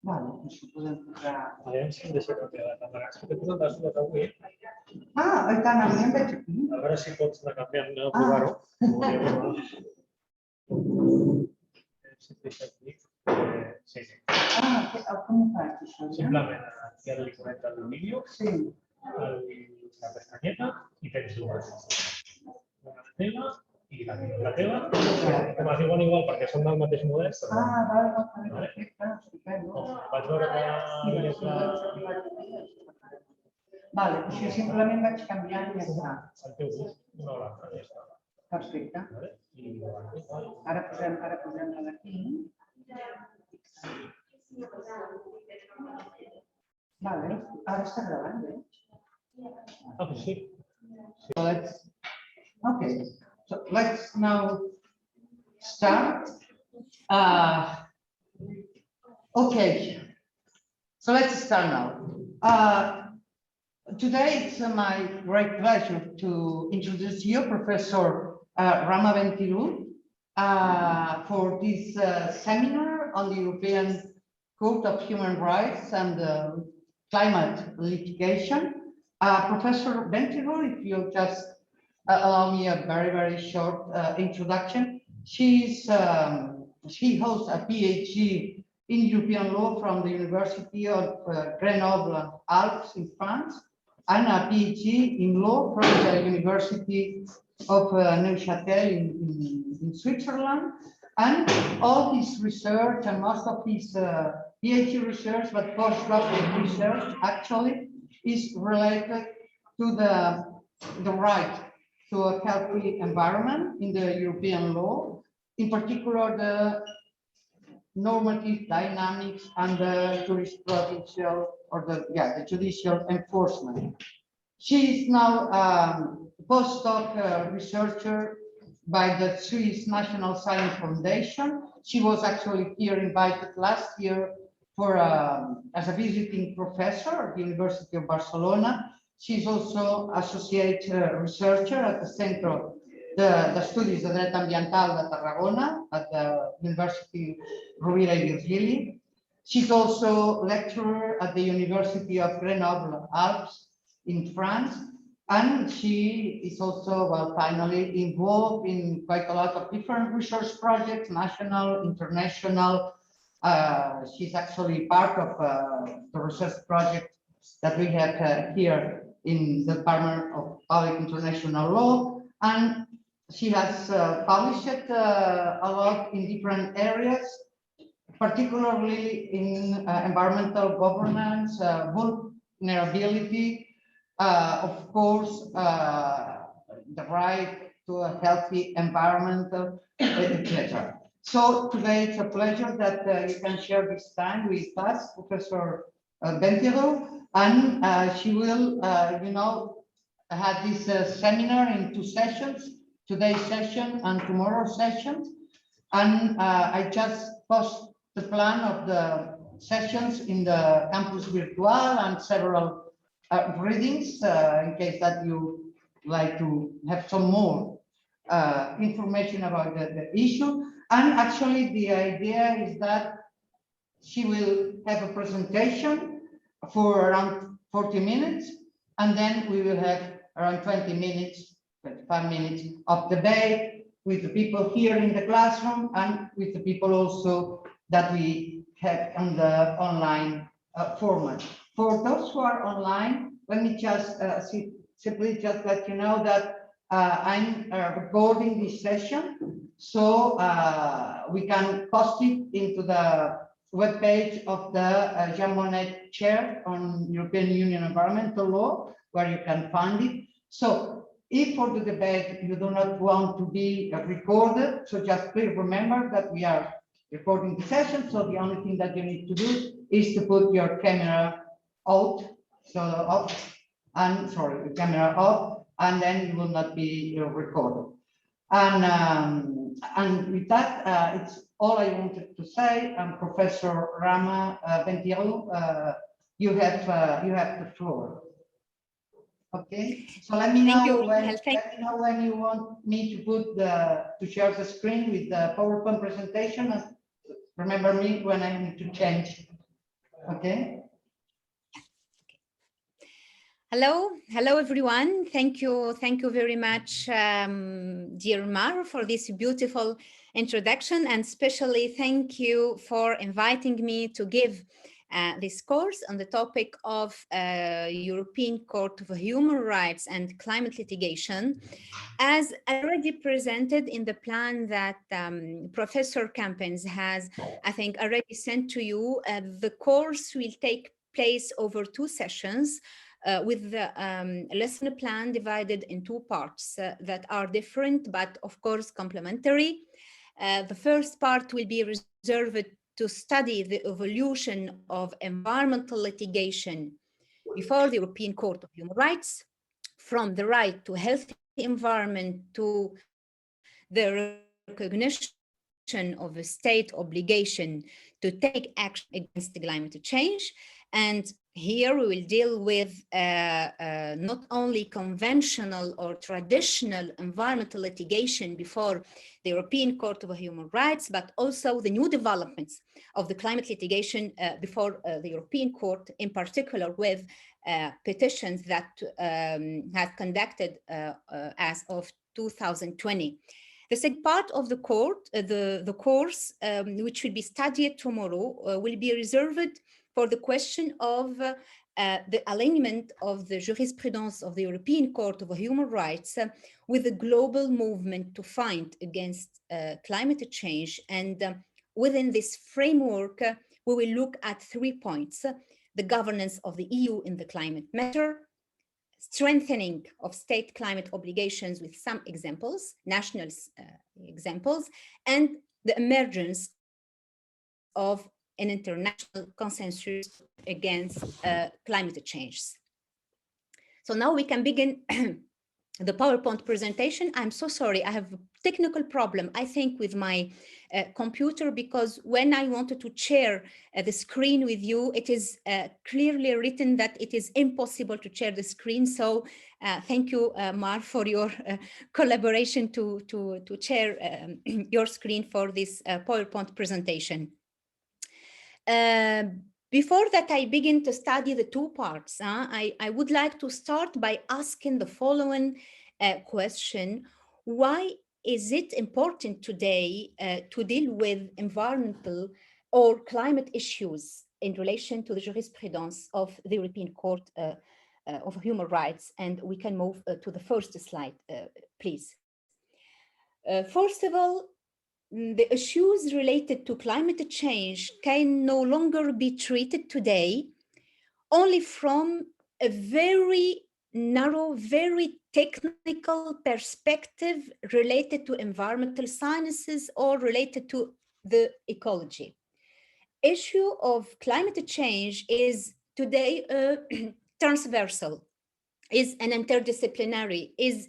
Vale, doncs ho podem posar... Aviam si em deixa canviar la càmera. És que t'he posat les dues avui. Ah, i tant, avui em veig aquí. A veure si pots anar canviant, anem a provar-ho. Si et deixa aquí. Sí, sí. Ah, com ho faig, això? Simplement, aquí li connectes el vídeo, Sí. la pestanyeta i tens dues. Una teva i la teva. Que m'has diuen igual perquè són del mateix model. Ah, vale, perfecte. Estupendo. Vaig veure que Vale, això simplement vaig canviant i ja està. el teu gust, una o l'altra, ja està. Perfecte. Ara posem-la d'aquí. Vale, ara està gravant, veig. Ah, pues sí. So let's now start. Okay, so let's start now. Today it's my great pleasure to introduce you, Professor Rhama Bentirou, for this seminar on the European Court of Human Rights and climate litigation. Professor Bentirou, if you just allow me a very short introduction. She holds a PhD in European law from the University of Grenoble-Alpes in France, and a PhD in law from the University of Neuchâtel in Switzerland. And all this research and most of his PhD research, but postdoctoral research actually is related to the right to a healthy environment in the European law, in particular the normative dynamics and the jurisprudential or the judicial enforcement. She is now a postdoc researcher by the Swiss National Science Foundation. She was actually here invited last year for as a visiting professor at the University of Barcelona. She's also associate researcher at the Centro de Studies de Derecho Ambiental de Tarragona at the University Rovira i Virgili. She's also lecturer at the University of Grenoble-Alpes in France, and she is also, well, finally involved in quite a lot of different research projects, national, international. She's actually part of the research project that we have here in the Department of Public International Law, and she has published a lot in different areas, particularly in environmental governance, vulnerability, of course, the right to a healthy environment, etc. So today it's a pleasure that you can share this time with us, Professor Bentirou, and she will, have this seminar in 2 sessions, today's session and tomorrow's session. And I just post the plan of the sessions in the campus virtual and several readings in case that you like to have some more information about the issue. And actually the idea is that she will have a presentation for around 40 minutes, and then we will have around 20 minutes, 25 minutes of debate with the people here in the classroom and with the people also that we have on the online format. For those who are online, let me just simply just let you know that I'm recording this session, so we can post it into the webpage of the Jean Monnet Chair on European Union Environmental Law, where you can find it. So if for the debate you do not want to be recorded, so just please remember that we are recording the session, so the only thing that you need to do is to put your camera out, so off, and sorry, the camera off, and then you will not be recorded. And with that, it's all I wanted to say. And Professor Rhama Bentirou, you have the floor. Okay, so let me know when you want me to share the screen with the PowerPoint presentation. And remember me when I need to change Okay. Hello everyone. Thank you very much, dear Mar, for this beautiful introduction, and especially thank you for inviting me to give this course on the topic of European Court of Human Rights and climate litigation. As already presented in the plan that Professor Campens has, I think, already sent to you, the course will take place over 2 sessions. With the lesson plan divided in 2 parts that are different, but of course complementary. The first part will be reserved to study the evolution of environmental litigation before the European Court of Human Rights, from the right to healthy environment to the recognition of a state obligation to take action against climate change. And here we will deal with not only conventional or traditional environmental litigation before the European Court of Human Rights, but also the new developments of the climate litigation before the European Court, in particular with petitions that have conducted as of 2020. The second part of the course, which will be studied tomorrow, will be reserved for the question of the alignment of the jurisprudence of the European Court of Human Rights with the global movement to fight against climate change. And within this framework, we will look at 3 points: the governance of the EU in the climate matter, strengthening of state climate obligations with some examples, national examples, and the emergence of an international consensus against climate change. So now we can begin the PowerPoint presentation. I'm so sorry, I have a technical problem, I think, with my computer, because when I wanted to share the screen with you, it is clearly written that it is impossible to share the screen. So thank you, Mar, for your collaboration to share your screen for this PowerPoint presentation. Before that, I begin to study the 2 parts. I would like to start by asking the following question: why is it important today to deal with environmental or climate issues in relation to the jurisprudence of the European Court of Human Rights? And we can move to the first slide, please. First of all, the issues related to climate change can no longer be treated today only from a very narrow, very technical perspective related to environmental sciences or related to the ecology. Issue of climate change is today transversal, is an interdisciplinary, is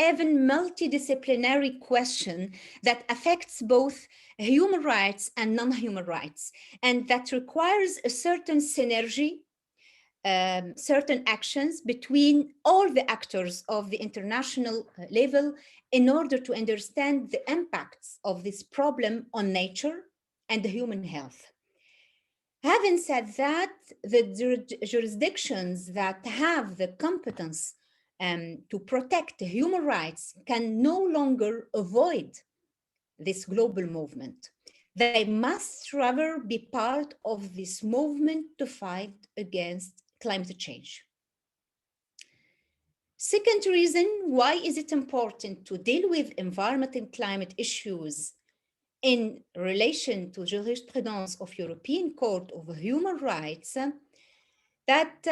even multidisciplinary question that affects both human rights and non-human rights, and that requires a certain synergy, certain actions between all the actors of the international level in order to understand the impacts of this problem on nature and the human health. Having said that, the jurisdictions that have the competence to protect human rights can no longer avoid this global movement. They must rather be part of this movement to fight against climate change. Second reason, why is it important to deal with environment and climate issues in relation to jurisprudence of European Court of Human Rights? That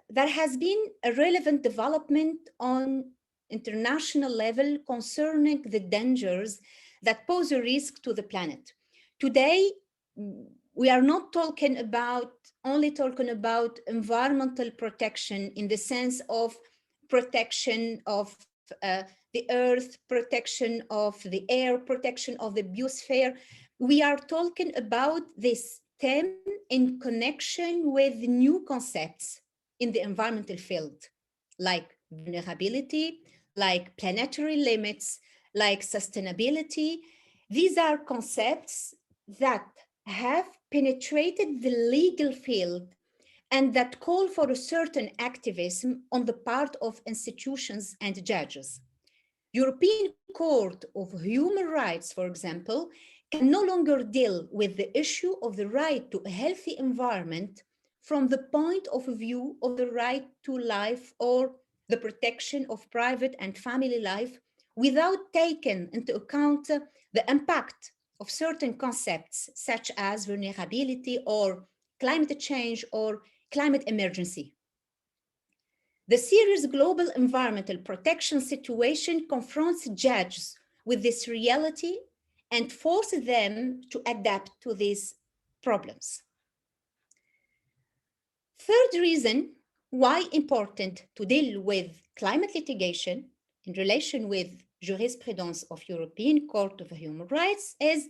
there has been a relevant development on international level concerning the dangers that pose a risk to the planet. Today, we are not only talking about environmental protection in the sense of protection of the earth, protection of the air, protection of the biosphere. We are talking about this theme in connection with new concepts in the environmental field, like vulnerability, like planetary limits, like sustainability. These are concepts that have penetrated the legal field and that call for a certain activism on the part of institutions and judges. European Court of Human Rights, for example, can no longer deal with the issue of the right to a healthy environment from the point of view of the right to life or the protection of private and family life without taking into account the impact of certain concepts such as vulnerability or climate change or climate emergency. The serious global environmental protection situation confronts judges with this reality and forces them to adapt to these problems. Third reason why important to deal with climate litigation in relation with jurisprudence of European Court of Human Rights is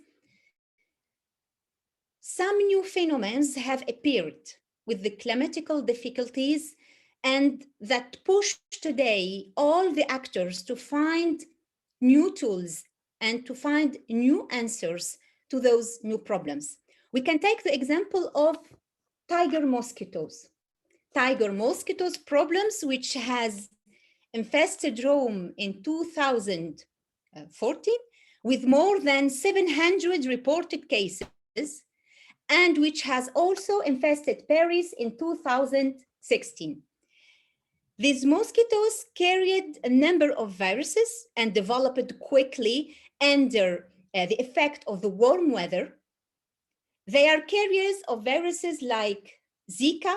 some new phenomena have appeared with the climatical difficulties and that push today all the actors to find new tools and to find new answers to those new problems. We can take the example of tiger mosquitoes. Tiger mosquitoes problems, which has infested Rome in 2014 with more than 700 reported cases, and which has also infested Paris in 2016. These mosquitoes carried a number of viruses and developed quickly under the effect of the warm weather. They are carriers of viruses like Zika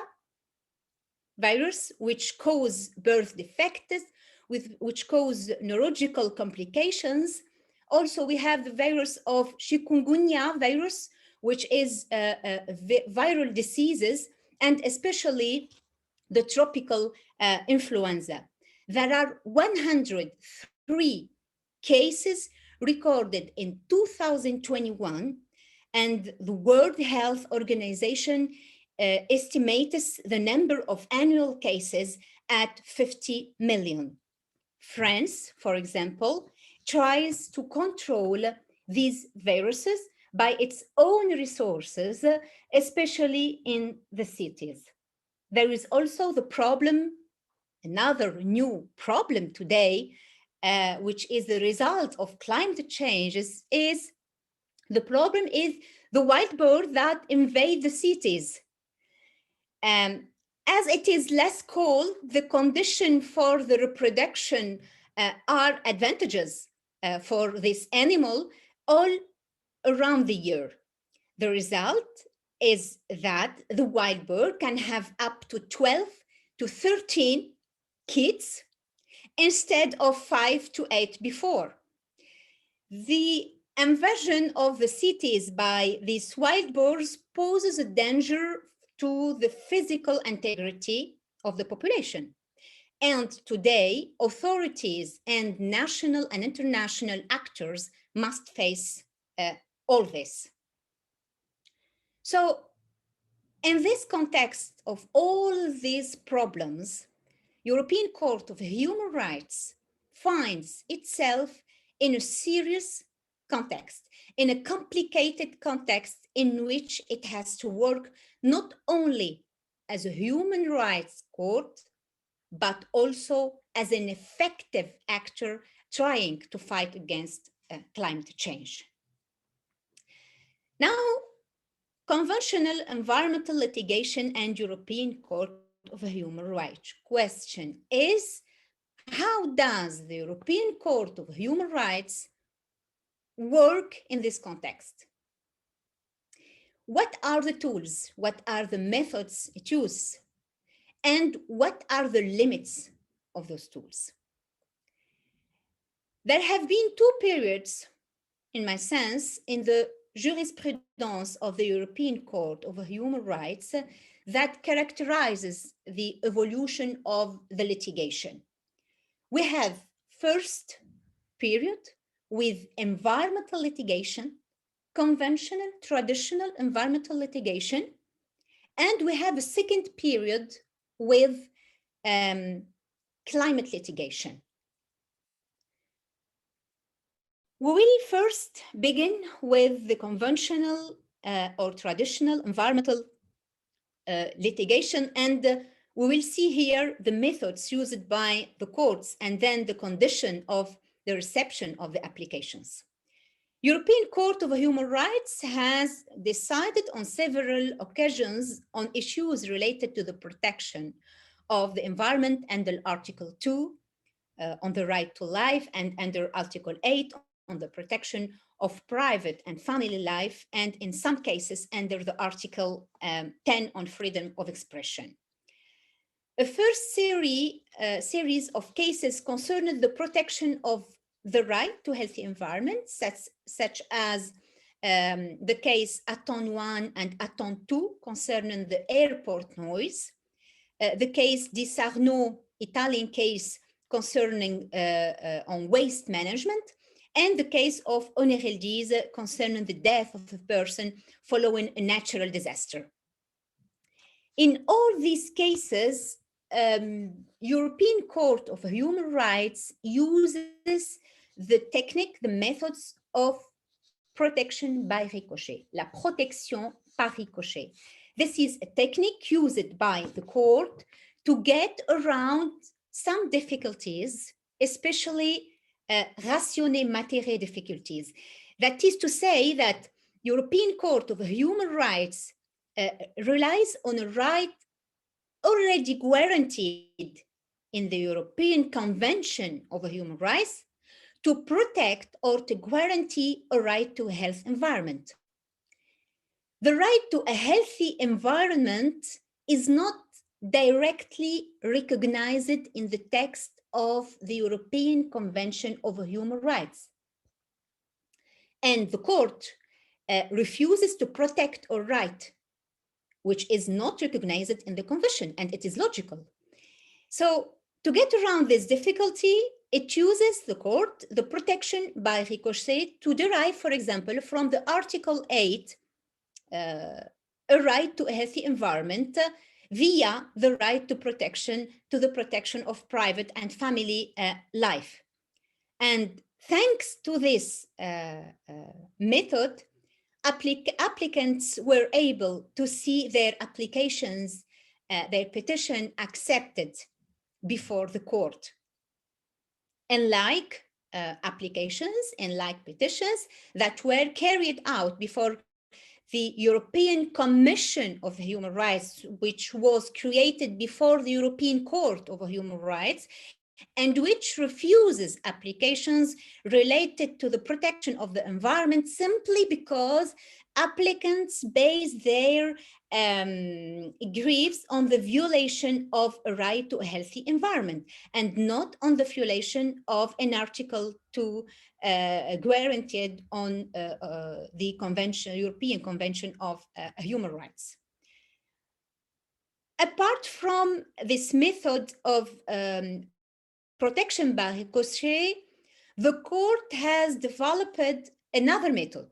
virus, which cause birth defects, which cause neurological complications. Also, we have the virus of chikungunya virus, which is viral diseases, and especially the tropical influenza. There are 103 cases recorded in 2021, and the World Health Organization estimates the number of annual cases at 50 million. France, for example, tries to control these viruses by its own resources, especially in the cities. There is also the problem, another new problem today, which is the result of climate changes, is the problem is the wild bird that invade the cities. As it is less cold, the condition for the reproduction are advantageous for this animal all around the year. The result is that the wild bird can have up to 12 to 13 kids instead of 5 to 8 before. The invasion of the cities by these wild birds poses a danger to the physical integrity of the population. And today, authorities and national and international actors must face all this. So, in this context of all these problems, European Court of Human Rights finds itself in a serious context, in a complicated context in which it has to work not only as a human rights court, but also as an effective actor trying to fight against climate change. Now, conventional environmental litigation and European Court of Human Rights question is, how does the European Court of Human Rights work in this context? What are the tools? What are the methods it uses? And what are the limits of those tools? There have been two periods, in my sense, in the jurisprudence of the European Court of Human Rights that characterizes the evolution of the litigation. We have first period with environmental litigation, conventional, traditional environmental litigation, and we have a second period with climate litigation. We will first begin with the conventional or traditional environmental litigation. And we will see here the methods used by the courts and then the condition of the reception of the applications. European Court of Human Rights has decided on several occasions on issues related to the protection of the environment under Article 2 on the right to life, and under Article 8 on the protection of private and family life, and in some cases under the Article 10 on freedom of expression. A first series of cases concerned the protection of the right to healthy environment, such as the case Aton 1 and Aton 2 concerning the airport noise, the case Di Sarno, Italian case concerning on waste management, and the case of Onereldise concerning the death of a person following a natural disaster. In all these cases, European Court of Human Rights uses the technique, the methods of protection by ricochet, la protection par ricochet. This is a technique used by the court to get around some difficulties, especially ratione materi difficulties. That is to say that European Court of Human Rights relies on a right already guaranteed in the European Convention of Human Rights to protect or to guarantee a right to a healthy environment. The right to a healthy environment is not directly recognized in the text of the European Convention of Human Rights. And the court refuses to protect a right which is not recognized in the convention, and it is logical. So to get around this difficulty, it chooses the court the protection by ricochet to derive, for example, from the Article 8, a right to a healthy environment via the right to the protection of private and family life. And thanks to this method, applicants were able to see their applications, their petition accepted before the court. Unlike applications and like petitions that were carried out before the European Commission of Human Rights, which was created before the European Court of Human Rights, and which refuses applications related to the protection of the environment simply because applicants base their griefs on the violation of a right to a healthy environment and not on the violation of an Article 2 guaranteed on the Convention, European Convention of Human Rights. Apart from this method of protection by ricochet, the court has developed another method,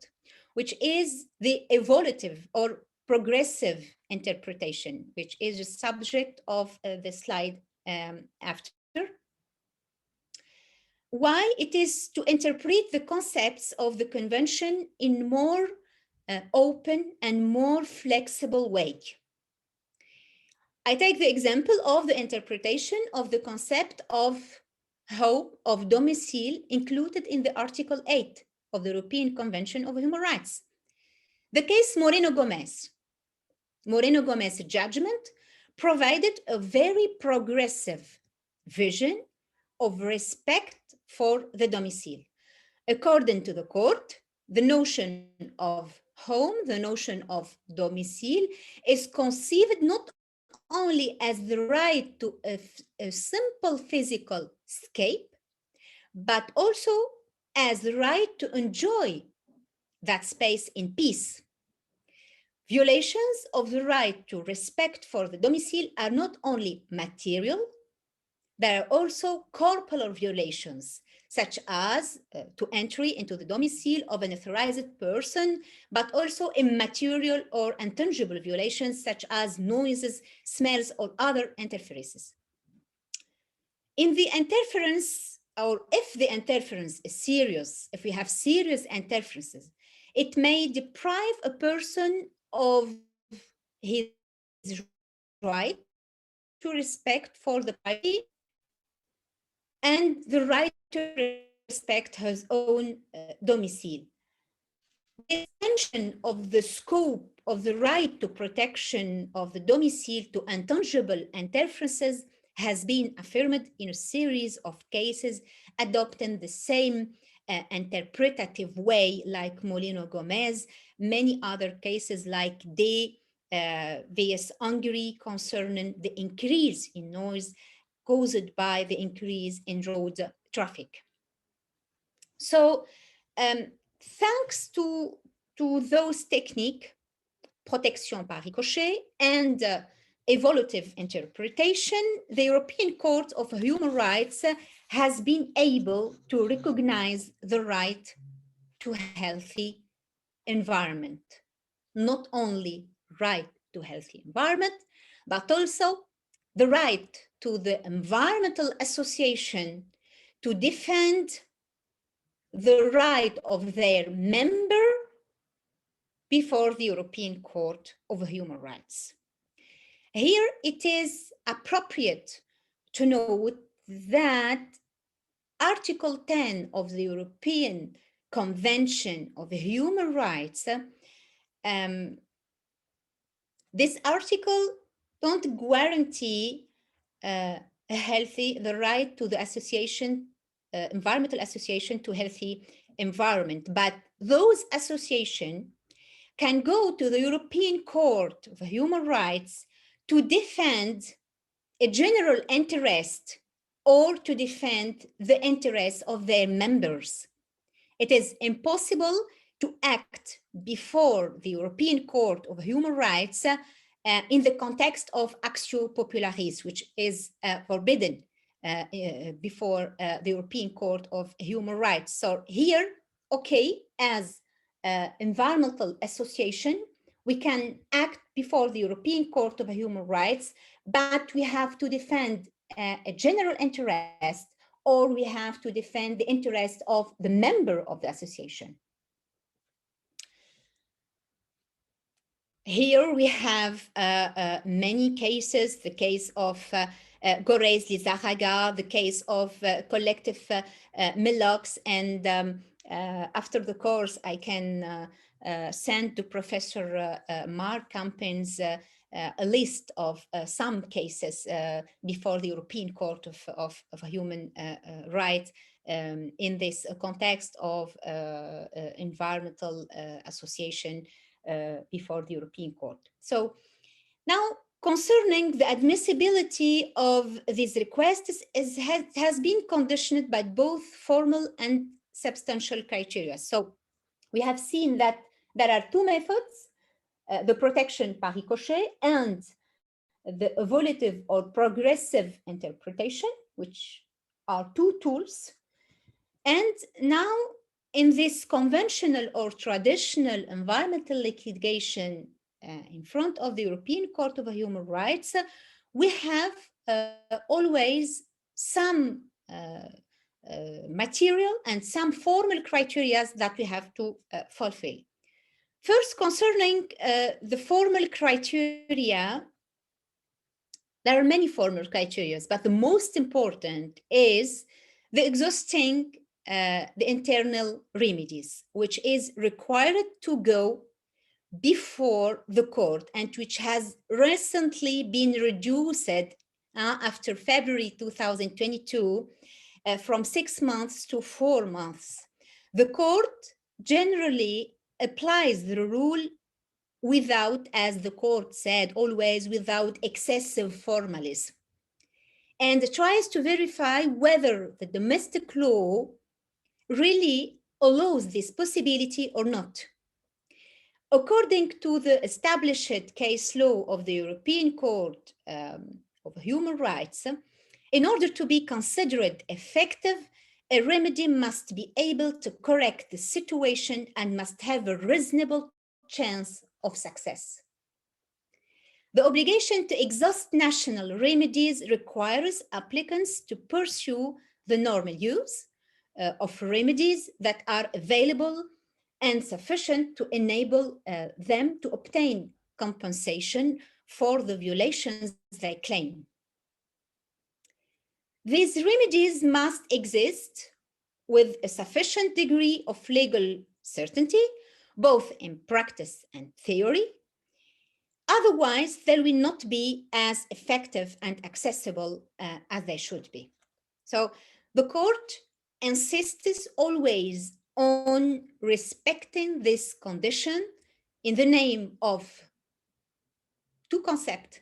which is the evolutive or progressive interpretation, which is the subject of the slide after. Why? It is to interpret the concepts of the convention in more open and more flexible way. I take the example of the interpretation of the concept of home, of domicile, included in the Article 8 of the European Convention of Human Rights. The case Moreno-Gomez judgment provided a very progressive vision of respect for the domicile. According to the court, the notion of home, the notion of domicile is conceived not only as the right to a simple physical escape, but also as the right to enjoy that space in peace. Violations of the right to respect for the domicile are not only material, there are also corporal violations, such as to entry into the domicile of an authorized person, but also immaterial or intangible violations, such as noises, smells, or other interferences. In the interference, or if the interference is serious, if we have serious interferences it may deprive a person of his right to respect for the privacy and the right to respect his own domicile. The extension of the scope of the right to protection of the domicile to intangible interferences has been affirmed in a series of cases adopting the same interpretative way, like Molino Gomez, many other cases like De vs. Hungary concerning the increase in noise caused by the increase in road traffic. So thanks to those techniques, protection par ricochet and evolutive interpretation, the European Court of Human Rights has been able to recognize the right to healthy environment. Not only right to healthy environment, but also the right to the environmental association to defend the right of their member before the European Court of Human Rights. Here it is appropriate to note that Article 10 of the European Convention of Human Rights, this article don't guarantee the right to the association, environmental association to healthy environment, but those associations can go to the European Court of Human Rights to defend a general interest or to defend the interests of their members. It is impossible to act before the European Court of Human Rights in the context of actio popularis, which is forbidden before the European Court of Human Rights. So here, okay, as environmental association, we can act before the European Court of Human Rights, but we have to defend a general interest, or we have to defend the interest of the member of the association. Here we have many cases, the case of Gorez-Lizarraga, the case of collective Melox, and after the course, I can send to Professor Mark Campins a list of some cases before the European Court of Human Rights in this context of environmental association before the European Court. So now, concerning the admissibility of these requests has been conditioned by both formal and substantial criteria. So we have seen that there are two methods, the protection par ricochet and the evolutive or progressive interpretation, which are two tools. And now in this conventional or traditional environmental litigation in front of the European Court of Human Rights, we have always some material and some formal criteria that we have to fulfill. First, concerning the formal criteria, there are many formal criteria, but the most important is the exhausting the internal remedies, which is required to go before the court and which has recently been reduced after February 2022 from 6 months to 4 months. The court generally applies the rule without, as the court said, always without excessive formalism, and tries to verify whether the domestic law really allows this possibility or not. According to the established case law of the European Court of Human Rights, in order to be considered effective, a remedy must be able to correct the situation and must have a reasonable chance of success. The obligation to exhaust national remedies requires applicants to pursue the normal use of remedies that are available and sufficient to enable them to obtain compensation for the violations they claim. These remedies must exist with a sufficient degree of legal certainty, both in practice and theory. Otherwise, they will not be as effective and accessible as they should be. So the court insists always on respecting this condition in the name of two concepts: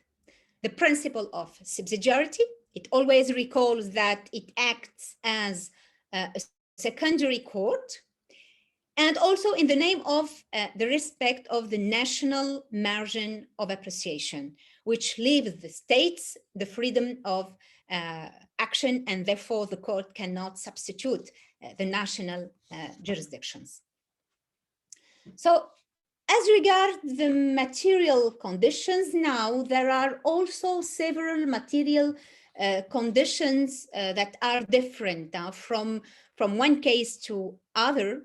the principle of subsidiarity. It always recalls that it acts as a secondary court, and also in the name of the respect of the national margin of appreciation, which leaves the states the freedom of action, and therefore the court cannot substitute the national jurisdictions. So as regards the material conditions, now there are also several material conditions that are different from one case to other.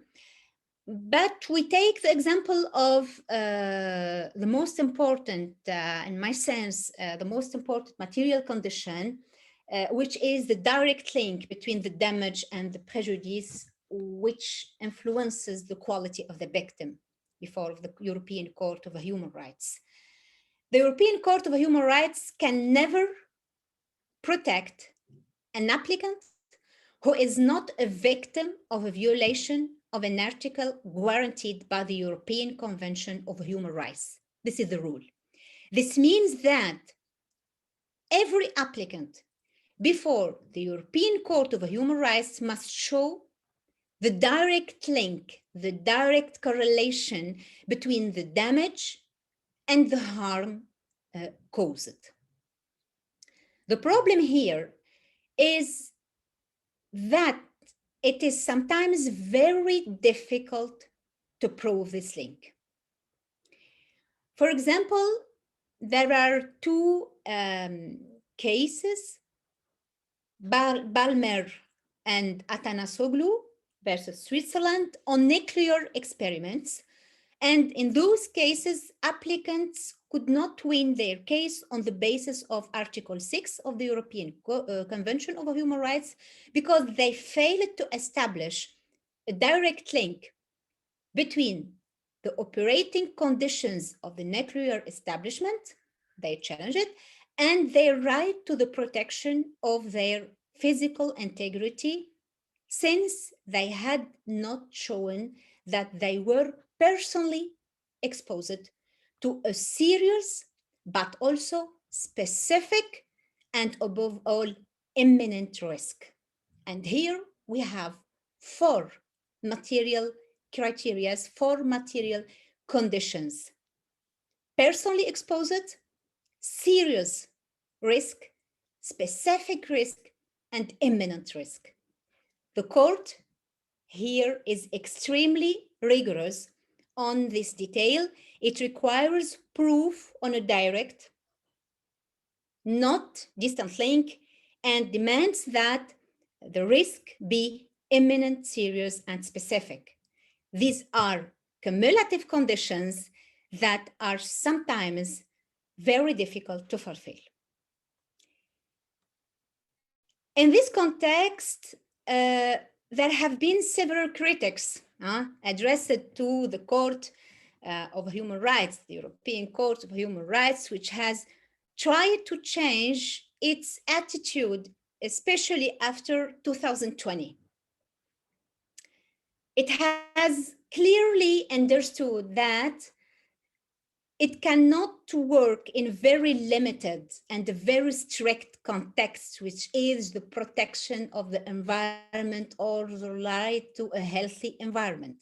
But we take the example of the most important, in my sense, the most important material condition, which is the direct link between the damage and the prejudice, which influences the quality of the victim before the European Court of Human Rights. The European Court of Human Rights can never protect an applicant who is not a victim of a violation of an article guaranteed by the European Convention of Human Rights. This is the rule. This means that every applicant before the European Court of Human Rights must show the direct link, the direct correlation between the damage and the harm caused. The problem here is that it is sometimes very difficult to prove this link. For example, there are two cases, Balmer and Atanasoglu versus Switzerland, on nuclear experiments. And in those cases, applicants could not win their case on the basis of Article 6 of the European Convention of Human Rights, because they failed to establish a direct link between the operating conditions of the nuclear establishment, they challenged it, and their right to the protection of their physical integrity, since they had not shown that they were personally exposed to a serious, but also specific, and above all, imminent risk. And here we have four material criteria, four material conditions: personally exposed, serious risk, specific risk, and imminent risk. The court here is extremely rigorous on this detail. It requires proof on a direct, not distant link, and demands that the risk be imminent, serious, and specific. These are cumulative conditions that are sometimes very difficult to fulfill. In this context, there have been several critics addressed to the Court of Human Rights, the European Court of Human Rights, which has tried to change its attitude, especially after 2020. It has clearly understood that it cannot work in very limited and a very strict context, which is the protection of the environment or the right to a healthy environment.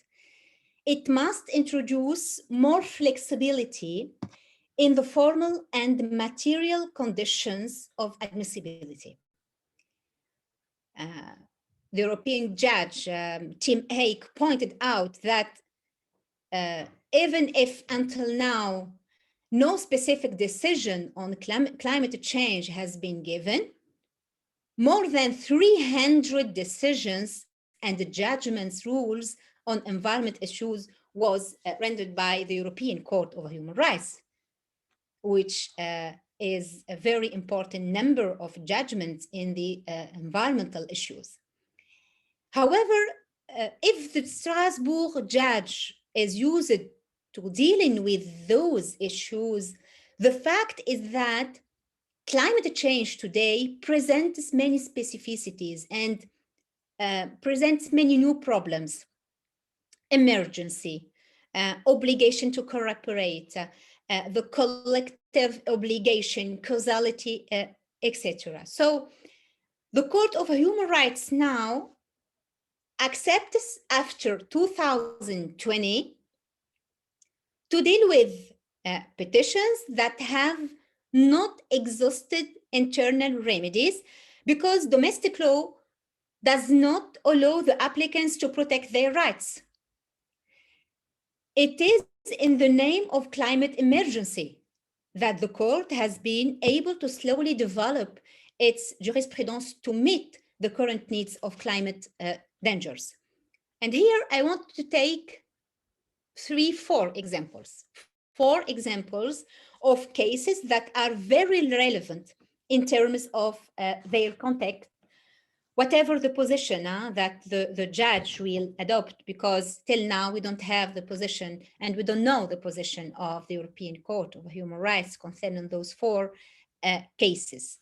It must introduce more flexibility in the formal and material conditions of admissibility. The European judge, Tim Hague, pointed out that even if until now no specific decision on climate change has been given, more than 300 decisions and judgments rules on environment issues was rendered by the European Court of Human Rights, which is a very important number of judgments in the environmental issues. However, if the Strasbourg judge is used to dealing with those issues, the fact is that climate change today presents many specificities and presents many new problems: emergency, obligation to cooperate, the collective obligation, causality, etc. So the Court of Human Rights now accepts after 2020 to deal with petitions that have not exhausted internal remedies because domestic law does not allow the applicants to protect their rights. It is in the name of climate emergency that the court has been able to slowly develop its jurisprudence to meet the current needs of climate dangers. And here I want to take four examples of cases that are very relevant in terms of their context, whatever the position that the judge will adopt, because till now we don't have the position and we don't know the position of the European Court of Human Rights concerning those four cases.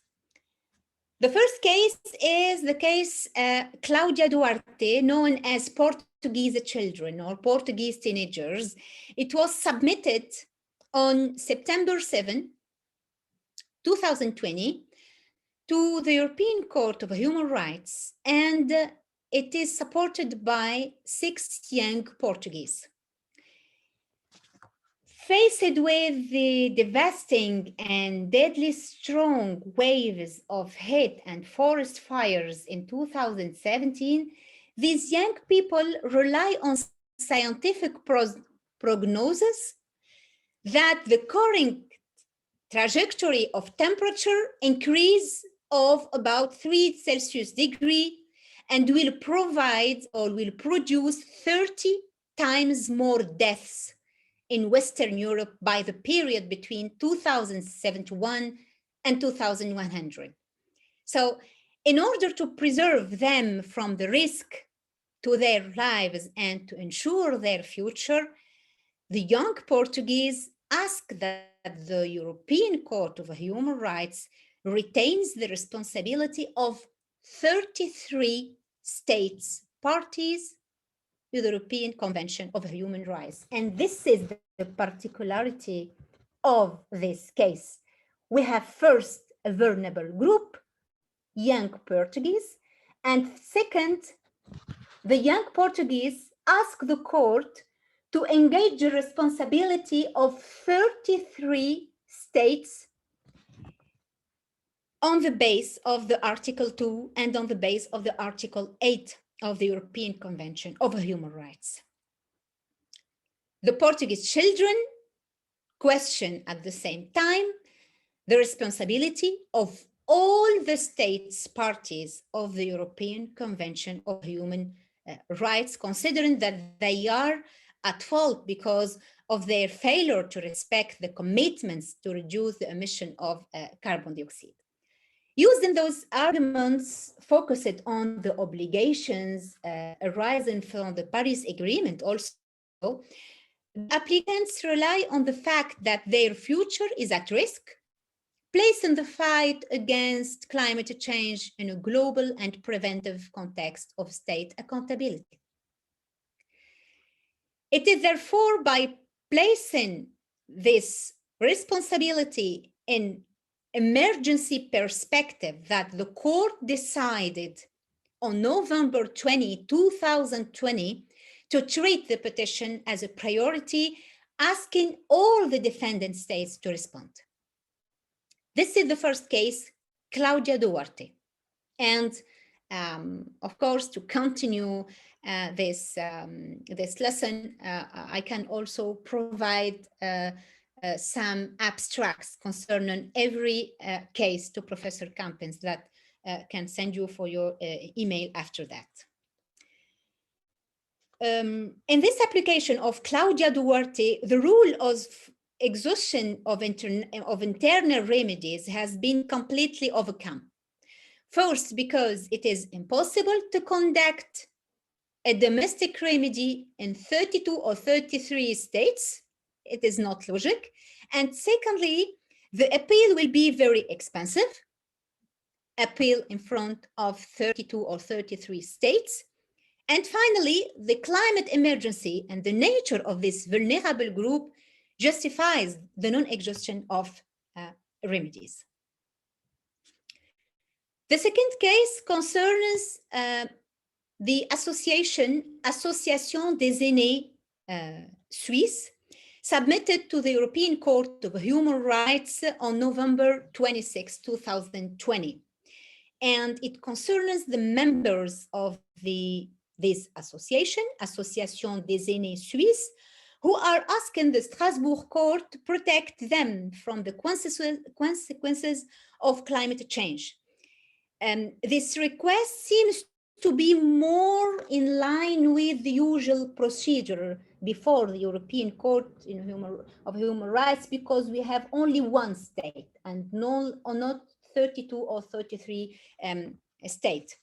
The first case is the case Cláudia Duarte, known as Portuguese children or Portuguese teenagers. It was submitted on September 7, 2020, to the European Court of Human Rights, and it is supported by 6 young Portuguese. Faced with the devastating and deadly strong waves of heat and forest fires in 2017, these young people rely on scientific prognosis that the current trajectory of temperature increase of about 3 Celsius degree and will provide or will produce 30 times more deaths in Western Europe by the period between 2071 and 2100. So in order to preserve them from the risk to their lives and to ensure their future, the young Portuguese ask that the European Court of Human Rights retains the responsibility of 33 states parties to the European Convention of Human Rights. And this is the particularity of this case. We have first a vulnerable group, young Portuguese, and second, the young Portuguese ask the court to engage the responsibility of 33 states on the base of the Article 2 and on the base of the Article 8 of the European Convention of Human Rights. The Portuguese children question at the same time the responsibility of all the states parties of the European Convention of Human Rights, considering that they are at fault because of their failure to respect the commitments to reduce the emission of carbon dioxide. Using those arguments focused on the obligations arising from the Paris Agreement also, applicants rely on the fact that their future is at risk, placing the fight against climate change in a global and preventive context of state accountability. It is therefore by placing this responsibility in emergency perspective that the court decided on November 20, 2020 to treat the petition as a priority, asking all the defendant states to respond. This is the first case, Cláudia Duarte. And of course, to continue this lesson, I can also provide some abstracts concerning every case to Professor Campens that can send you for your email after that. in this application of Claudia Duarte, the rule of exhaustion of internal remedies has been completely overcome. First, because it is impossible to conduct a domestic remedy in 32 or 33 states. It is not logic. And secondly, the appeal will be very expensive. Appeal in front of 32 or 33 states. And finally, the climate emergency and the nature of this vulnerable group justifies the non-exhaustion of remedies. The second case concerns the Association des Aînés Suisses, submitted to the European Court of Human Rights on November 26, 2020. And it concerns the members of this association, Association des Aînés Suisses, who are asking the Strasbourg court to protect them from the consequences of climate change. This request seems to be more in line with the usual procedure before the European Court of Human Rights, because we have only one state and not 32 or 33 states.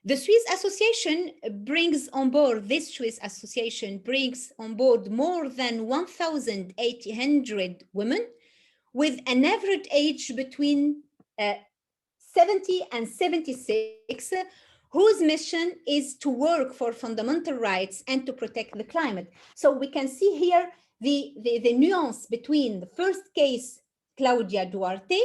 The Swiss Association brings on board, this Swiss Association brings on board more than 1,800 women with an average age between 70 and 76, whose mission is to work for fundamental rights and to protect the climate. So we can see here the nuance between the first case, Claudia Duarte,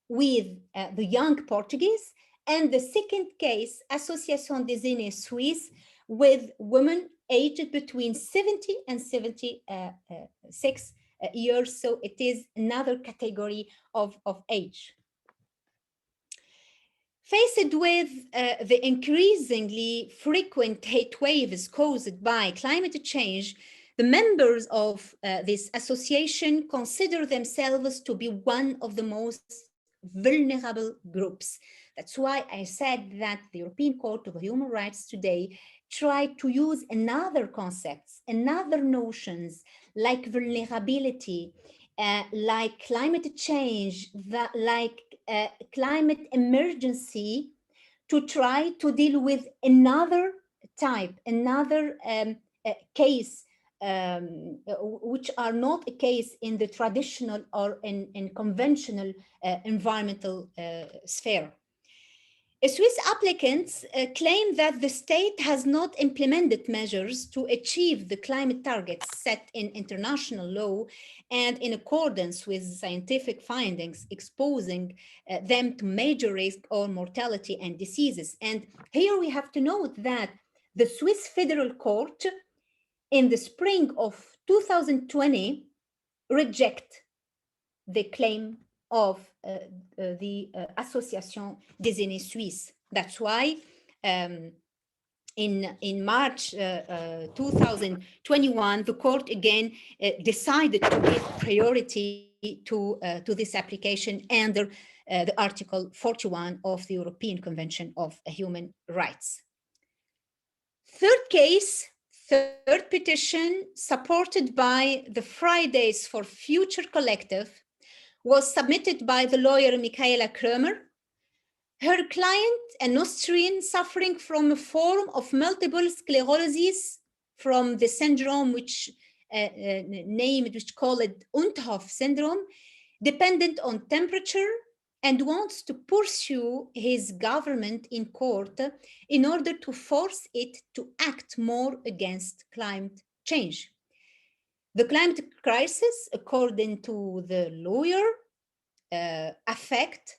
with the young Portuguese, and the second case, Association des Aînés Suisses, with women aged between 70 and 76 years. So it is another category of age. Faced with the increasingly frequent heat waves caused by climate change, the members of this association consider themselves to be one of the most vulnerable groups. That's why I said that the European Court of Human Rights today tried to use another concepts, another notions like vulnerability, like climate change, like climate emergency, to try to deal with another type, another case, which are not a case in the traditional or in conventional environmental sphere. Swiss applicants claim that the state has not implemented measures to achieve the climate targets set in international law and in accordance with scientific findings, exposing them to major risk or mortality and diseases. And here we have to note that the Swiss Federal Court in the spring of 2020 reject the claim of the Association des Aînés Suisses. That's why in March 2021, the court again decided to give priority to this application under the Article 41 of the European Convention of Human Rights. Third case, third petition, supported by the Fridays for Future Collective, was submitted by the lawyer Michaela Krömer. Her client, an Austrian suffering from a form of multiple sclerosis, from the syndrome which called Unhoff syndrome, dependent on temperature, and wants to pursue his government in court in order to force it to act more against climate change. The climate crisis, according to the lawyer, affect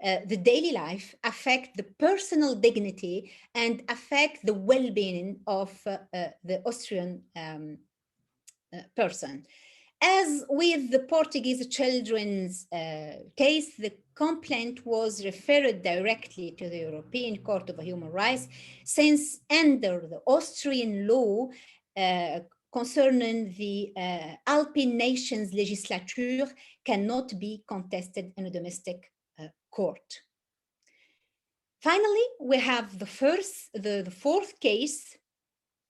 the daily life, affect the personal dignity, and affect the well-being of the Austrian person. As with the Portuguese children's case, the complaint was referred directly to the European Court of Human Rights, since under the Austrian law concerning the Alpine nations legislature cannot be contested in a domestic court. Finally, we have the fourth case,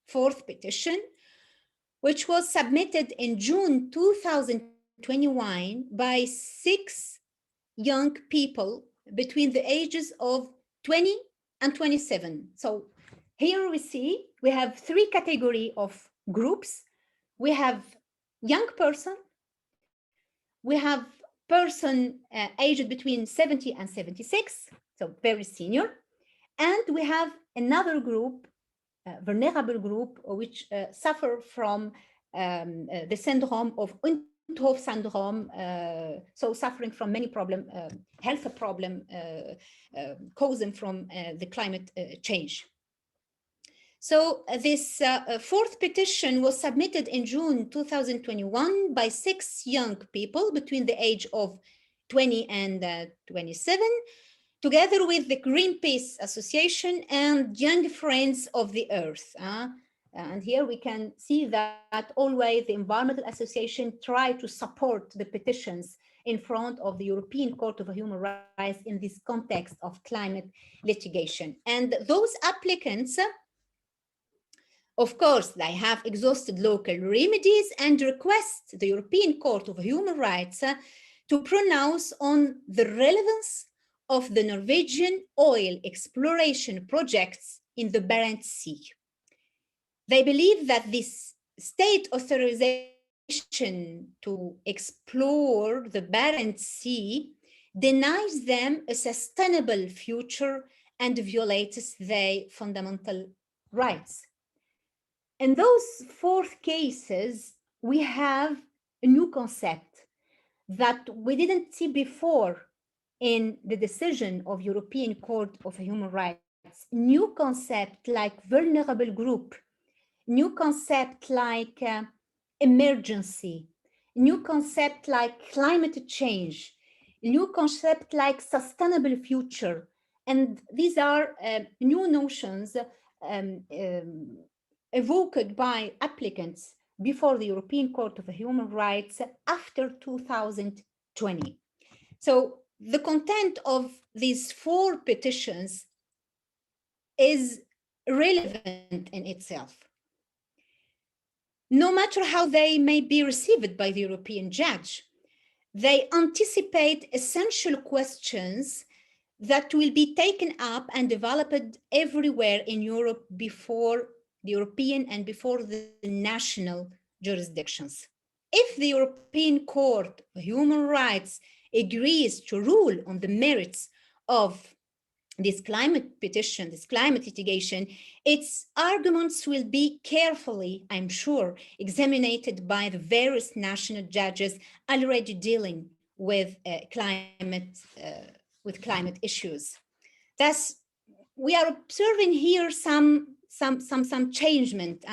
fourth petition, which was submitted in June 2021 by 6 young people between the ages of 20 and 27. So here we see we have 3 categories of groups. We have young person, we have person aged between 70 and 76, so very senior, and we have another group, vulnerable group, which suffer from the syndrome of Unhof syndrome, so suffering from many problems, health problem causing from the climate change. So this fourth petition was submitted in June 2021 by 6 young people between the age of 20 and 27, together with the Greenpeace Association and Young Friends of the Earth. And here we can see that always the Environmental Association try to support the petitions in front of the European Court of Human Rights in this context of climate litigation. And those applicants, of course, they have exhausted local remedies and request the European Court of Human Rights to pronounce on the relevance of the Norwegian oil exploration projects in the Barents Sea. They believe that this state authorization to explore the Barents Sea denies them a sustainable future and violates their fundamental rights. In those 4 cases, we have a new concept that we didn't see before in the decision of European Court of Human Rights. New concept like vulnerable group, new concept like emergency, new concept like climate change, new concept like sustainable future. And these are new notions evoked by applicants before the European Court of Human Rights after 2020. So the content of these 4 petitions is relevant in itself. No matter how they may be received by the European judge, they anticipate essential questions that will be taken up and developed everywhere in Europe before the European and before the national jurisdictions. If the European Court of Human Rights agrees to rule on the merits of this climate petition, this climate litigation, its arguments will be carefully, I'm sure, examined by the various national judges already dealing with climate issues. Thus, we are observing here some changement.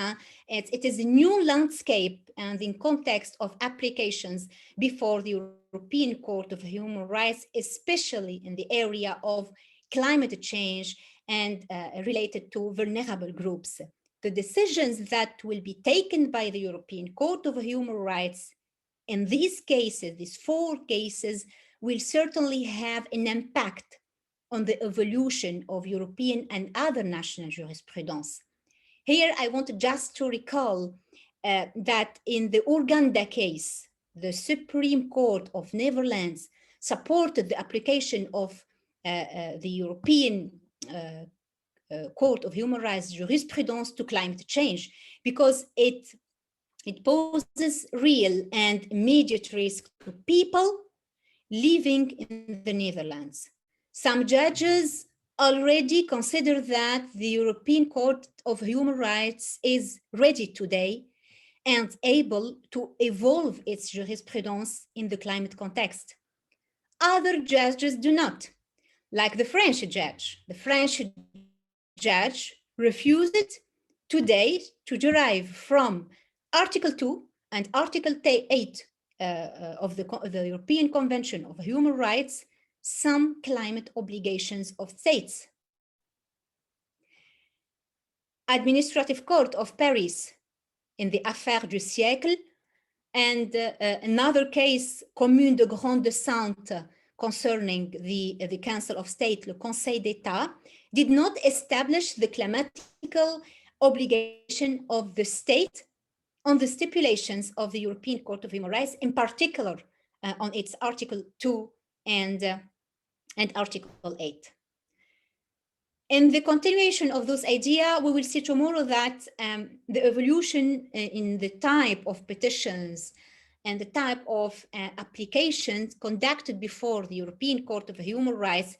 It is a new landscape and in context of applications before the European Court of Human Rights, especially in the area of climate change and related to vulnerable groups. The decisions that will be taken by the European Court of Human Rights in these cases, these 4 cases, will certainly have an impact on the evolution of European and other national jurisprudence. Here, I want just to recall that in the Oeganda case, the Supreme Court of Netherlands supported the application of the European Court of Human Rights jurisprudence to climate change because it poses real and immediate risk to people living in the Netherlands. Some judges already consider that the European Court of Human Rights is ready today and able to evolve its jurisprudence in the climate context. Other judges do not, like the French judge. The French judge refused today to derive from Article 2 and Article 8 of the European Convention of Human Rights some climate obligations of states. Administrative Court of Paris in the Affaire du siècle and another case, Commune de Grande-Sainte, concerning the Council of State, le Conseil d'État, did not establish the climatical obligation of the state on the stipulations of the European Court of Human Rights, in particular on its Article 2 and Article 8. In the continuation of this idea, we will see tomorrow that the evolution in the type of petitions and the type of applications conducted before the European Court of Human Rights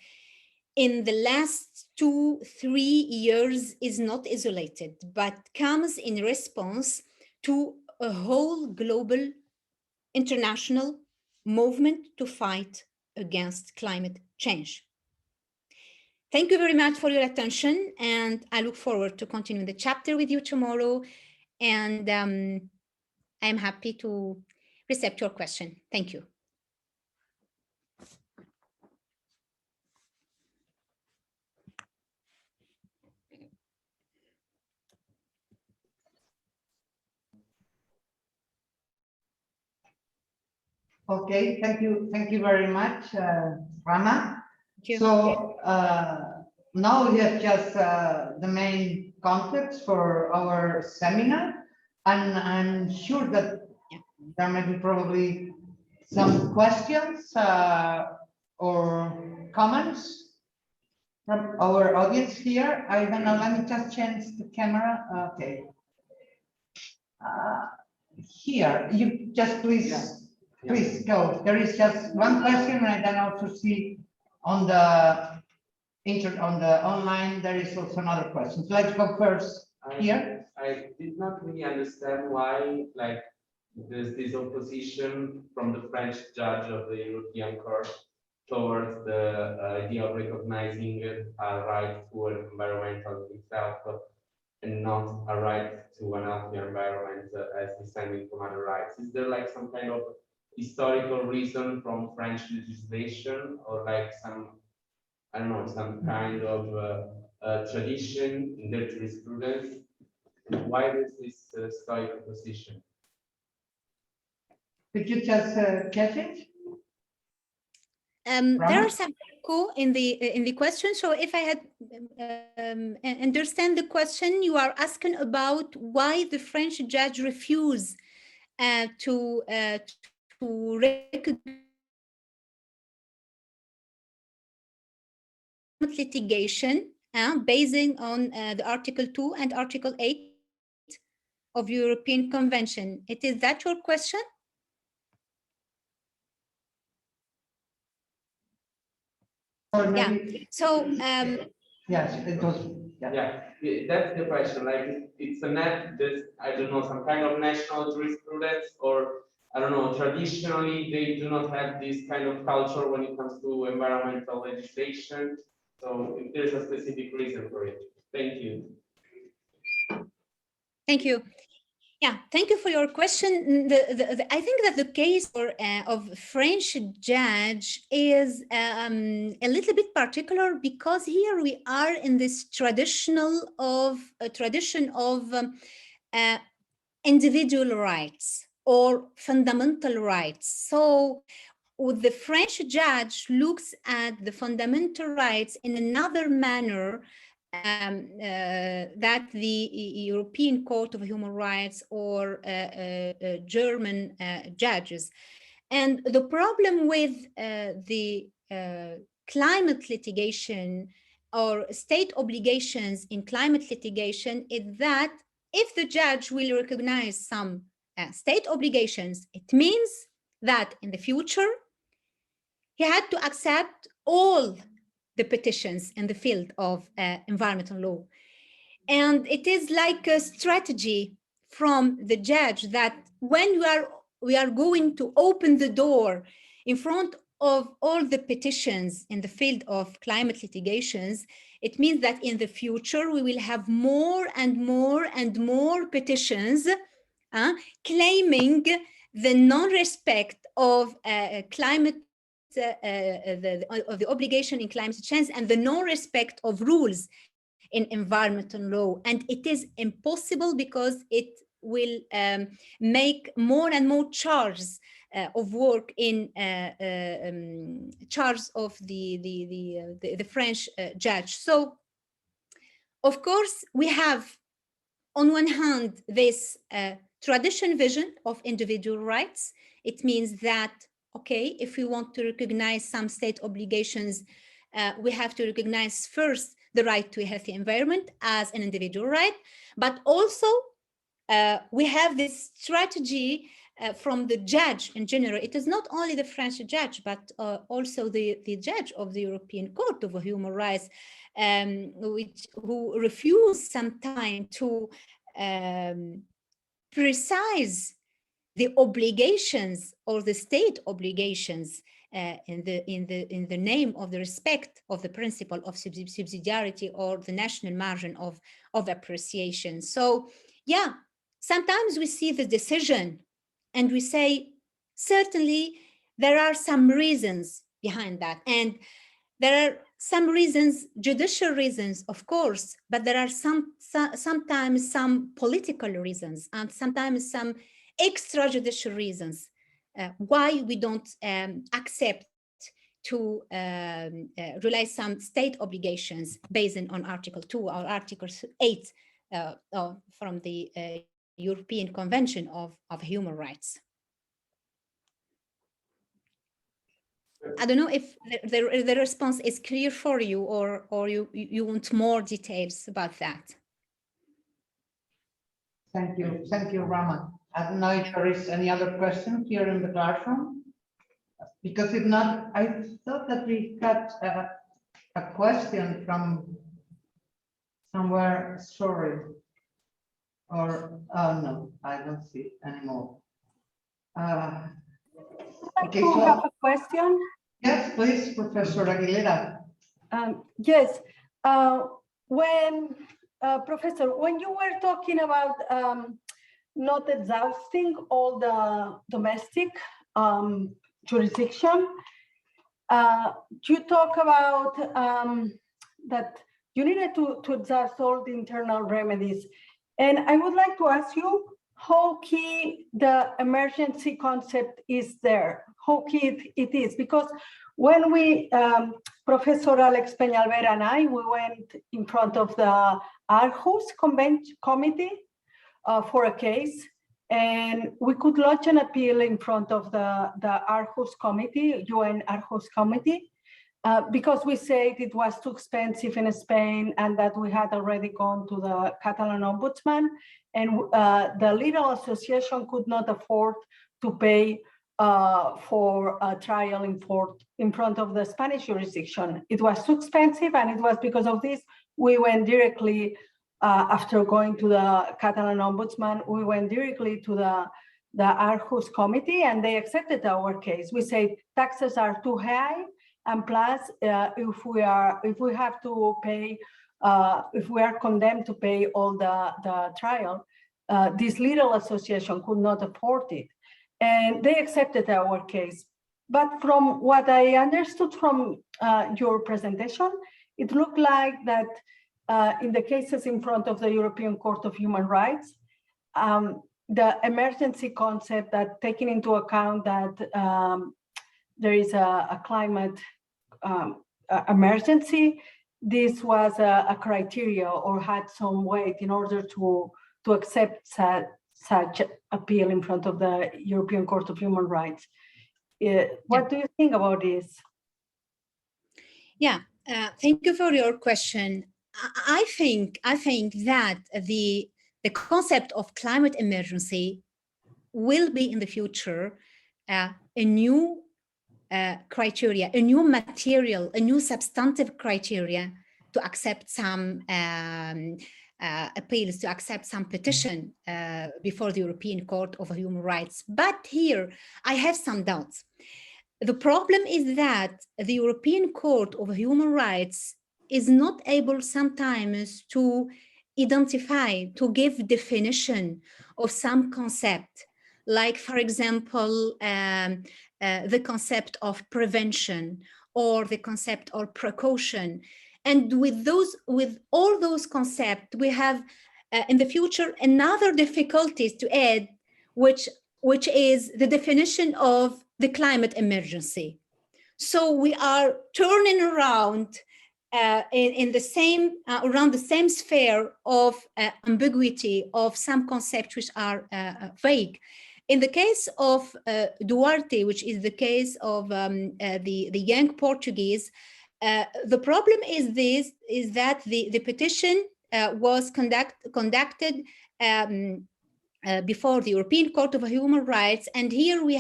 in the last 2-3 years is not isolated, but comes in response to a whole global international movement to fight against climate change. Thank you very much for your attention, and I look forward to continuing the chapter with you tomorrow. And I'm happy to receive your question. Thank you. Okay, thank you very much, Rhama. You. So now we have just the main context for our seminar, and I'm sure that there may be probably some questions or comments from our audience here. I don't know, let me just change the camera. Okay. Here, you just please go. There is just one question, and I then also see on the online there is also another question. So let's go first here. I did not really understand why, like, there's this opposition from the French judge of the European Court towards the idea of recognizing a right to an environmental itself and not a right to an healthy environment as descending from other rights. Is there like some kind of historical reason from French legislation, or like some, I don't know, some kind of tradition in their jurisprudence? Why is this historical position? Could you just catch it? There are some echo in the question. So if I had understand the question, you are asking about why the French judge refused to recognize litigation based on the Article 2 and Article 8 of European Convention. Is that your question? Yeah. So yes, it was. Yeah, that's the question. Like, it's a net. This, I don't know, some kind of national jurisprudence, or I don't know. Traditionally, they do not have this kind of culture when it comes to environmental legislation. So, if there's a specific reason for it. Thank you. Thank you. Yeah, thank you for your question. I think that the case of French judge is a little bit particular, because here we are in this tradition of individual rights or fundamental rights. So the French judge looks at the fundamental rights in another manner that the European Court of Human Rights or German judges. And the problem with the climate litigation or state obligations in climate litigation is that if the judge will recognize some state obligations, it means that in the future, he had to accept all the petitions in the field of environmental law. And it is like a strategy from the judge that when we are going to open the door in front of all the petitions in the field of climate litigations, it means that in the future, we will have more and more and more petitions claiming the non-respect of climate of the obligation in climate change and the non-respect of rules in environmental law. And it is impossible because it will make more and more charges of work in charge of the French judge. So, of course, we have on one hand, this tradition vision of individual rights. It means that, okay, if we want to recognize some state obligations, we have to recognize first the right to a healthy environment as an individual right, but also we have this strategy from the judge in general. It is not only the French judge, but also the judge of the European Court of Human Rights, who refuse sometimes to precise the obligations or the state obligations in the name of the respect of the principle of subsidiarity or the national margin of appreciation. So yeah, sometimes we see the decision and we say, certainly there are some reasons behind that. And there are some reasons, judicial reasons, of course, but there are sometimes some political reasons and sometimes some extrajudicial reasons why we don't accept to realize some state obligations based on Article 2 or Article 8 from the European Convention of Human Rights. I don't know if the response is clear for you, or you want more details about that. Thank you, Rhama. I don't know if there is any other question here in the classroom, because if not, I thought that we got a question from somewhere. Sorry, or no, I don't see it anymore. Okay, I so have a question. Yes, please, Professor Aguilera. Yes, Professor, when you were talking about not exhausting all the domestic jurisdiction, you talk about that you needed to exhaust all the internal remedies. And I would like to ask you how key the emergency concept is there, how key it is, because when we, Professor Alex Peñalver and I, we went in front of the Aarhus Committee for a case, and we could launch an appeal in front of the Aarhus Committee, UN Aarhus Committee, because we said it was too expensive in Spain and that we had already gone to the Catalan Ombudsman, and the legal association could not afford to pay for a trial in front of the Spanish jurisdiction. It was too expensive, and it was because of this we went directly, after going to the Catalan Ombudsman, we went directly to the Aarhus Committee, and they accepted our case. We said taxes are too high, and plus if we have to pay, if we are condemned to pay all the trial, this legal association could not afford it. And they accepted our case. But from what I understood from your presentation, it looked like that in the cases in front of the European Court of Human Rights, the emergency concept, that taking into account that there is a climate emergency, this was a criteria or had some weight in order to accept such appeal in front of the European Court of Human Rights. What do you think about this? Yeah, thank you for your question. I think that the concept of climate emergency will be in the future a new criteria, a new material, a new substantive criteria to accept some appeals, to accept some petition before the European Court of Human Rights. But here I have some doubts. The problem is that the European Court of Human Rights is not able sometimes to identify, to give definition of some concept, like, for example, the concept of prevention or the concept of precaution. And with all those concepts, we have in the future another difficulties to add, which is the definition of the climate emergency. So we are turning around in the same, around the same sphere of ambiguity of some concepts which are vague. In the case of Duarte, which is the case of the young Portuguese, the problem is that the petition was conducted before the European Court of Human Rights, and here we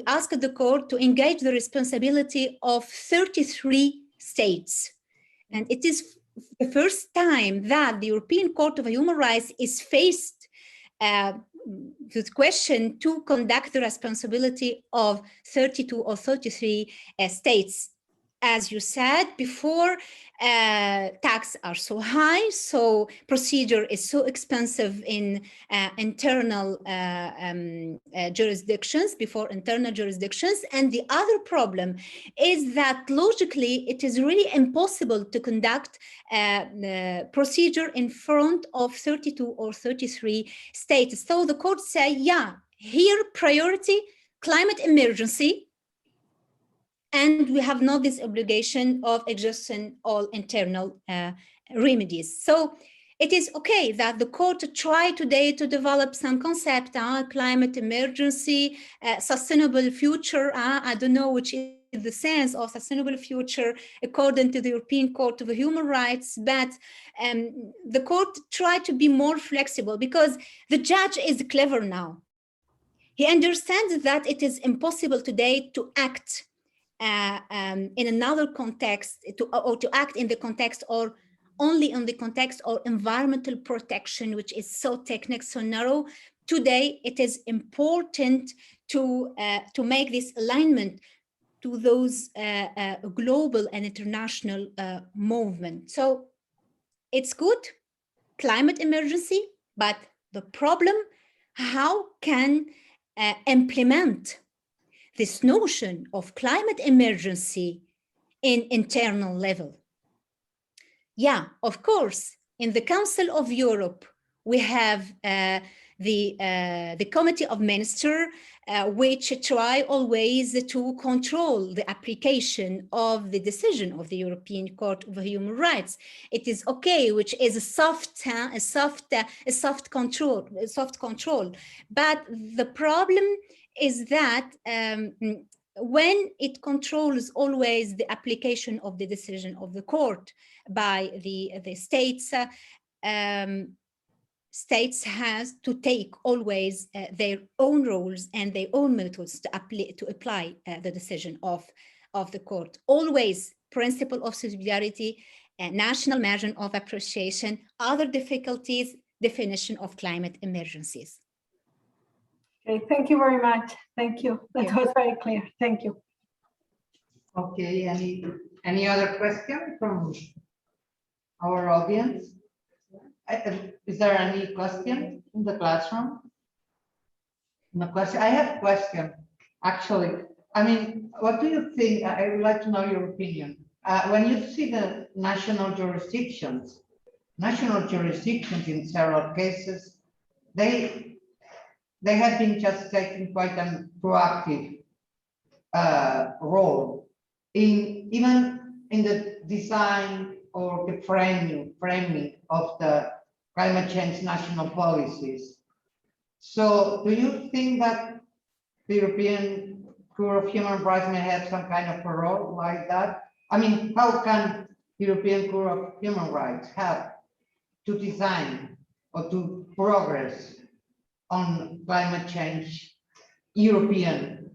asked the court to engage the responsibility of 33 states. And it is the first time that the European Court of Human Rights is faced with the question to conduct the responsibility of 32 or 33 states. As you said before, taxes are so high, so procedure is so expensive in internal jurisdictions, before internal jurisdictions. And the other problem is that logically, it is really impossible to conduct procedure in front of 32 or 33 states. So the court say, yeah, here priority, climate emergency, and we have not this obligation of exhausting all internal remedies. So it is okay that the court try today to develop some concept, climate emergency, sustainable future. I don't know which is the sense of sustainable future according to the European Court of Human Rights, but the court tried to be more flexible because the judge is clever now. He understands that it is impossible today to act in another context, to act in the context or only in the context of environmental protection, which is so technical, so narrow. Today, it is important to make this alignment to those global and international movement. So it's good, climate emergency, but the problem, how can implement this notion of climate emergency in internal level? Yeah, of course, in the Council of Europe, we have the Committee of Ministers, which try always to control the application of the decision of the European Court of Human Rights. It is okay, which is a soft control. But the problem is that when it controls always the application of the decision of the court by the states, states has to take always their own rules and their own methods to apply the decision of the court. Always principle of subsidiarity, national margin of appreciation, other difficulties, definition of climate emergencies. Okay, thank you very much. Thank you. That was very clear. Thank you. Okay, any other question from our audience? Is there any question in the classroom? No question. I have a question, actually. I mean, what do you think? I would like to know your opinion. When you see the national jurisdictions in several cases, they have been just taking quite a proactive role even in the design or the framing of the climate change national policies. So do you think that the European Court of Human Rights may have some kind of a role like that? I mean, how can the European Court of Human Rights help to design or to progress on climate change European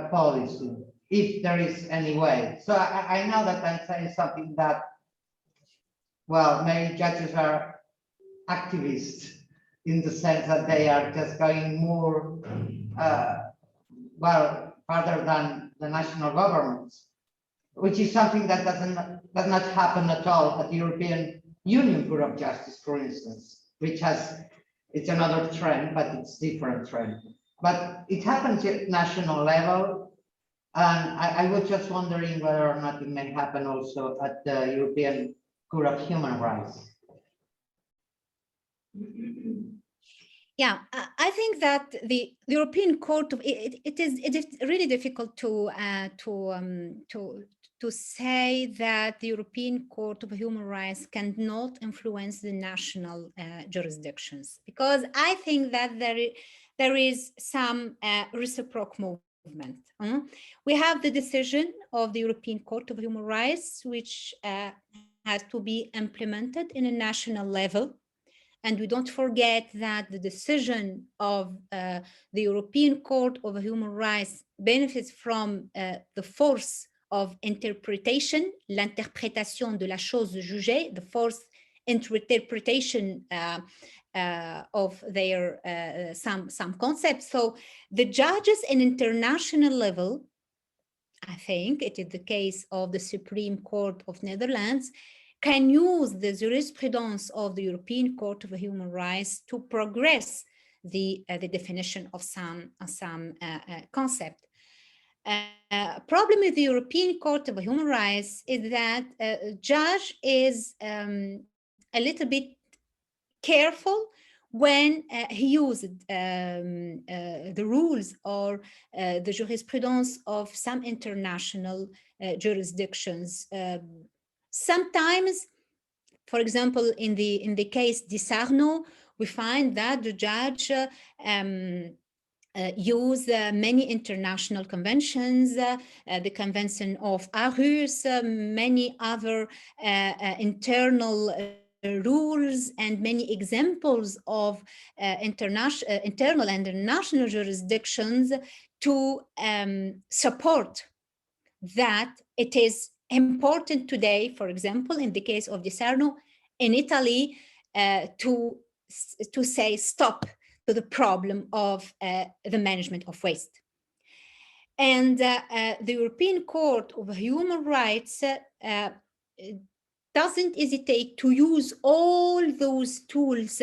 policy, if there is any way? So I know that I'm saying something that, well, maybe judges are activists in the sense that they are just going more, well, further than the national governments, which is something that does not happen at all at the European Union Court of Justice, for instance, which has, it's another trend, but it's different trend. But it happens at national level. And I was just wondering whether or not it may happen also at the European Court of Human Rights. Yeah, I think that the European Court of it is really difficult to to say that the European Court of Human Rights cannot influence the national jurisdictions, because I think that there is some reciprocal movement. We have the decision of the European Court of Human Rights, which has to be implemented in a national level. And we don't forget that the decision of the European Court of Human Rights benefits from the force of interpretation, l'interprétation de la chose jugée, the force interpretation of their some concepts. So the judges in international level, I think it is the case of the Supreme Court of Netherlands, can use the jurisprudence of the European Court of Human Rights to progress the definition of some concept. Problem with the European Court of Human Rights is that a judge is a little bit careful when he used the rules or the jurisprudence of some international jurisdictions. Sometimes, for example, in the case Disarno, we find that the judge use many international conventions, the Convention of Aarhus, many other internal rules, and many examples of internal and international jurisdictions to support that it is important today, for example, in the case of Disarno in Italy, to say stop to the problem of the management of waste. And the European Court of Human Rights doesn't hesitate to use all those tools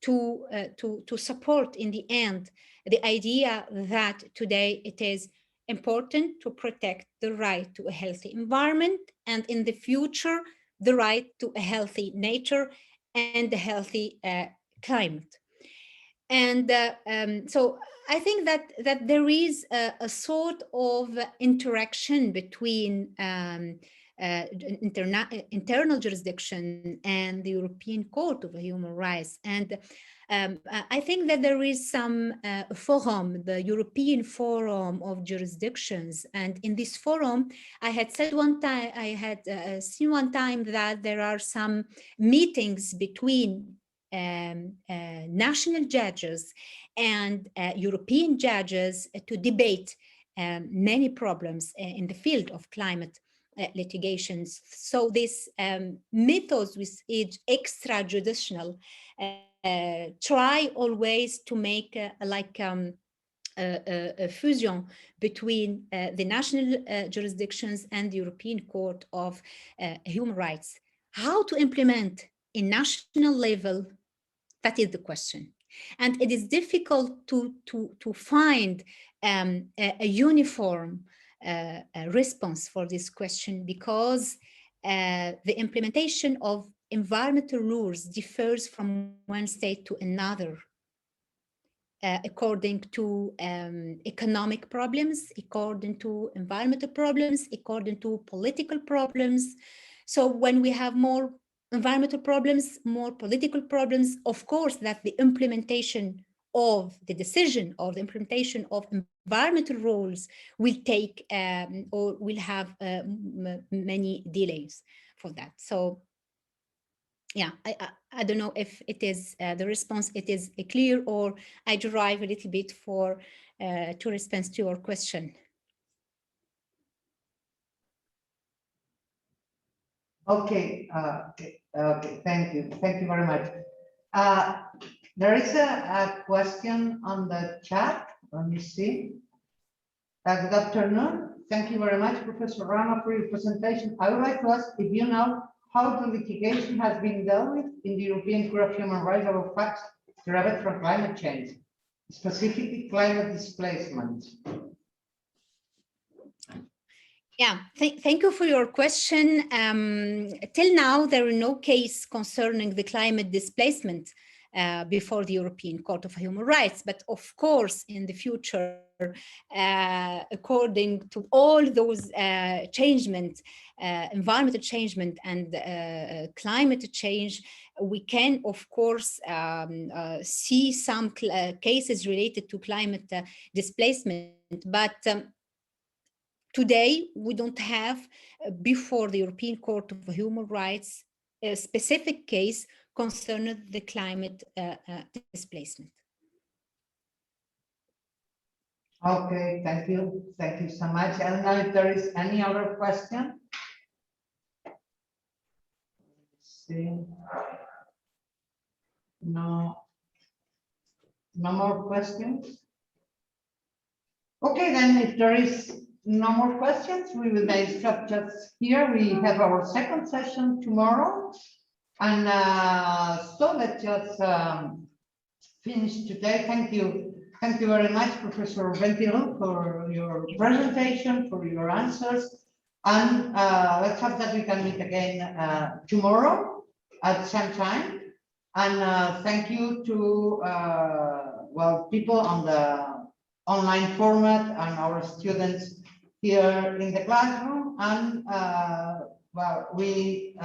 to support in the end the idea that today it is important to protect the right to a healthy environment, and in the future the right to a healthy nature and a healthy climate. And so I think that there is a sort of interaction between internal jurisdiction and the European Court of Human Rights. And I think that there is some forum, the European Forum of Jurisdictions. And in this forum, I had said one time, I had seen one time that there are some meetings between national judges and European judges to debate many problems in the field of climate litigations. So this methods with each extrajudicial try always to make a fusion between the national jurisdictions and the European Court of Human Rights. How to implement in national level, that is the question. And it is difficult to find a uniform response for this question, because the implementation of environmental rules differs from one state to another, according to economic problems, according to environmental problems, according to political problems. So when we have more environmental problems, more political problems, of course that the implementation of the decision or the implementation of environmental rules will take or will have many delays for that. So yeah, I don't know if it is the response, it is clear, or I derive a little bit for to respond to your question. Okay, thank you very much. There is a question on the chat. Let me see. Good afternoon. Thank you very much, Professor Rhama, for your presentation. I would like to ask if you know how the litigation has been dealt with in the European Court of Human Rights about facts derived from climate change, specifically climate displacement. Yeah, thank you for your question. Till now, there are no case concerning the climate displacement before the European Court of Human Rights. But of course, in the future, according to all those environmental changement and climate change, we can, of course, see some cases related to climate displacement. But today, we don't have, before the European Court of Human Rights, a specific case concerning the climate displacement. Okay, thank you. Thank you so much. I don't know if there is any other question. Let's see. No. No more questions? Okay, then if there is no more questions, we will may stop just here. We have our second session tomorrow. And so let's just finish today. Thank you. Thank you very much, Professor Bentirou, for your presentation, for your answers. And let's hope that we can meet again tomorrow at the same time. And thank you to, well, people on the online format and our students here in the classroom. And well, we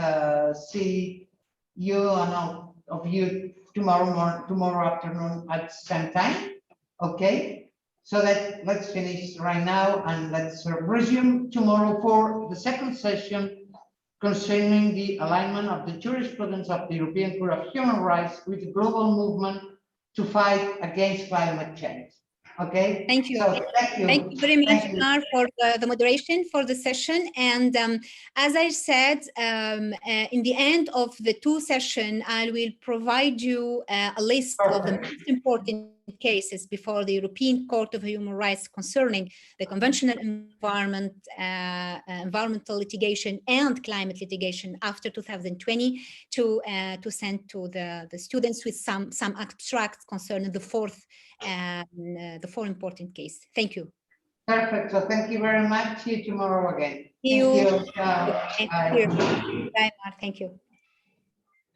see you and all of you tomorrow afternoon at the same time. Okay, so let's finish right now and let's resume tomorrow for the second session concerning the alignment of the jurisprudence of the European Court of Human Rights with the global movement to fight against climate change. Okay. Thank you. So, thank you. Thank you very much, Mar, for the moderation for the session. And as I said, in the end of the two sessions, I will provide you a list of the most important cases before the European Court of Human Rights concerning the conventional environmental litigation and climate litigation after 2020 to send to the students with some abstracts concerning the four important case. Thank you. Perfect. So thank you very much. See you tomorrow again. See you. Thank you. Bye, Mar. Thank you.